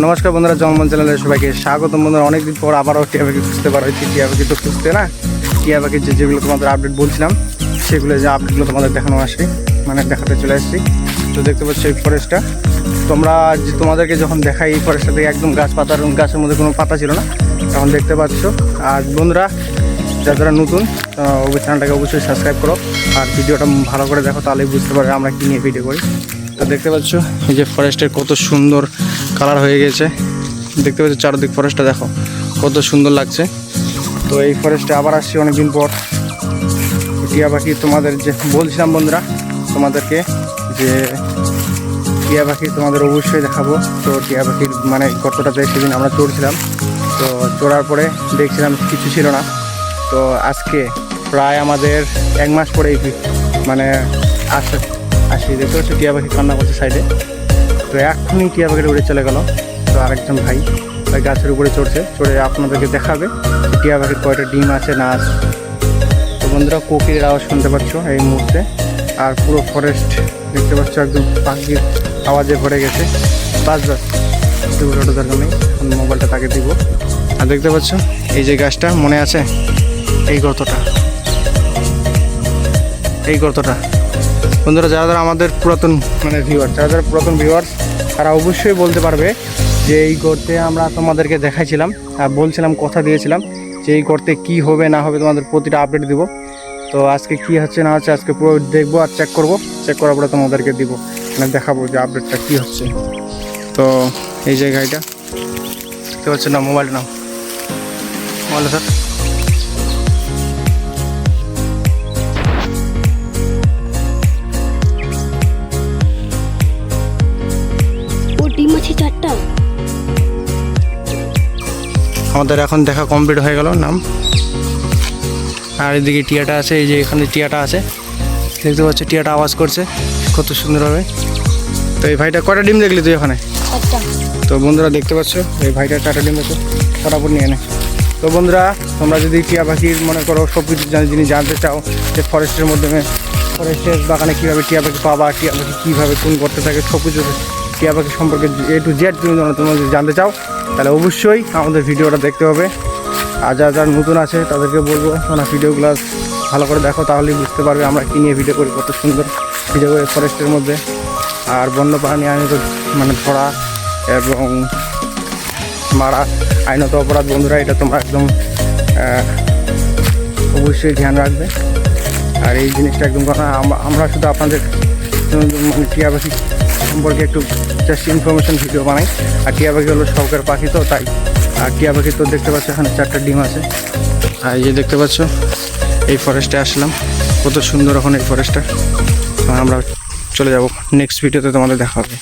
নমস্কার বন্ধুরা, জঙ্গল চ্যানেলে সবাইকে স্বাগতম। বন্ধুরা, অনেকদিন পর আবারও টিয়া পাখি খুঁজতে পারা হয়েছে। টিয়া পাখি তো খুঁজতে না, টিয়া পাখির যেগুলো তোমাদের আপডেট বলছিলাম সেগুলো যে আপডেটগুলো তোমাদের দেখানো আসে, মানে দেখাতে চলে আসছি। তো দেখতে পাচ্ছ এই ফরেস্টটা, তোমাদেরকে যখন দেখাই এই ফরেস্টটা থেকে একদম গাছের মধ্যে কোনো পাতা ছিল না, তখন দেখতে পাচ্ছ। আর বন্ধুরা, যারা নতুন ওই চ্যানেলটাকে অবশ্যই সাবস্ক্রাইব করো আর ভিডিওটা ভালো করে দেখো, তাহলেই বুঝতে পারবে আমরা কী নিয়ে ভিডিও করি। তো দেখতে পাচ্ছ এই যে ফরেস্টের কত সুন্দর কালার হয়ে গেছে। দেখতে পাচ্ছ চারদিক ফরেস্টটা দেখো কত সুন্দর লাগছে। তো এই ফরেস্টে আবার আসছি অনেকদিন পর। টিয়া পাখি তোমাদের যে বলছিলাম বন্ধুরা তোমাদেরকে, যে টিয়া পাখি তোমাদের অবশ্যই দেখাবো। তো টিয়া পাখির মানে গর্তটাতে সেদিন আমরা চড়ছিলাম, তো চড়ার পরে দেখছিলাম কিছু ছিল না। তো আজকে প্রায় আমাদের 1 মাস পরেই মানে আসি দেখতে পাচ্ছি টিয়া পাখি কান্না করছে সাইডে। তো এখনই টিয়া পাখিটা উড়ে চলে গেল। তো আরেকজন ভাই ওই গাছের উপরে চড়ে আপনাদেরকে দেখাবে টিয়া পাখির কয়টা ডিম আছে না আছে। তো বন্ধুরা, কোকিলের আওয়াজ শুনতে পাচ্ছ এই মুহূর্তে, আর পুরো ফরেস্ট দেখতে পাচ্ছ একদম পাখির আওয়াজে ভরে গেছে। বাস ওটা দরকার নেই, এখন মোবাইলটা তাকে দিব। আর দেখতে পাচ্ছ এই যে গাছটা মনে আছে, এই গর্তটা বন্ধুরা, যারা আমাদের পুরাতন মানে যারা পুরাতন ভিউয়ার্স, তারা অবশ্যই বলতে পারবে যে এই গর্তে আমরা তোমাদেরকে দেখাইছিলাম আর বলছিলাম, কথা দিয়েছিলাম যে এই গর্তে কী হবে না হবে তোমাদের প্রতিটা আপডেট দিব। তো আজকে কী হচ্ছে না হচ্ছে আজকে পুরো দেখবো আর চেক করার পরে তোমাদেরকে দিব, মানে দেখাবো যে আপডেটটা কী হচ্ছে। তো এই যে গাড়িটা দেখতে পাচ্ছেন না, মোবাইল স্যার। আমাদের এখন দেখা কমপ্লিট হয়ে গেল নাম। আর এদিকে টিয়াটা আছে, এই যে এখানে টিয়াটা আছে দেখতে পাচ্ছ, টিয়াটা আওয়াজ করছে কত সুন্দরভাবে। তো এই ভাইটা কয়টা ডিম দেখলি তুই এখানে? তো বন্ধুরা দেখতে পাচ্ছ এই ভাইটা 4টা ডিম আছে, ফটাফট নিয়ে নেয়। তো বন্ধুরা, তোমরা যদি টিয়া পাখির মনে করো সব কিছু জিনিস জানতে চাও, যে ফরেস্টের বাগানে কীভাবে টিয়া পাখি পাবা, টিয়া পাখি কীভাবে কোন করতে থাকে, সব কিছু টিয়া পাখি সম্পর্কে A to Z তোমরা যদি জানতে চাও, তাহলে অবশ্যই আমাদের ভিডিওটা দেখতে হবে। আর যারা নতুন আছে তাদেরকে বলবো তোমরা ভিডিওগুলো ভালো করে দেখো, তাহলেই বুঝতে পারবে আমরা কী নিয়ে ভিডিও করি, কত সুন্দর ভিডিও করি ফরেস্টের মধ্যে। আর বন্যপ্রাণী আইনত মানে ধরা এবং মারা আইনত অপরাধ বন্ধুরা, এটা তোমরা একদম অবশ্যই ধ্যান রাখবে। আর এই জিনিসটা একদম কথা আমরা শুধু আপনাদের মানে টিয়া পাখি সম্পর্কে একটু জাস্ট ইনফরমেশন ভিডিও বানাই। আর টিয়া পাখি হলো শখের পাখি, তো তাই। আর টিয়া পাখি তো দেখতে পাচ্ছ এখানে 4টা ডিম আছে। আর এই যে দেখতে পাচ্ছ এই ফরেস্টে আসলাম, কত সুন্দর এখন এই ফরেস্টটা। আমরা চলে যাব নেক্সট ভিডিওতে, তোমাদের দেখা হবে।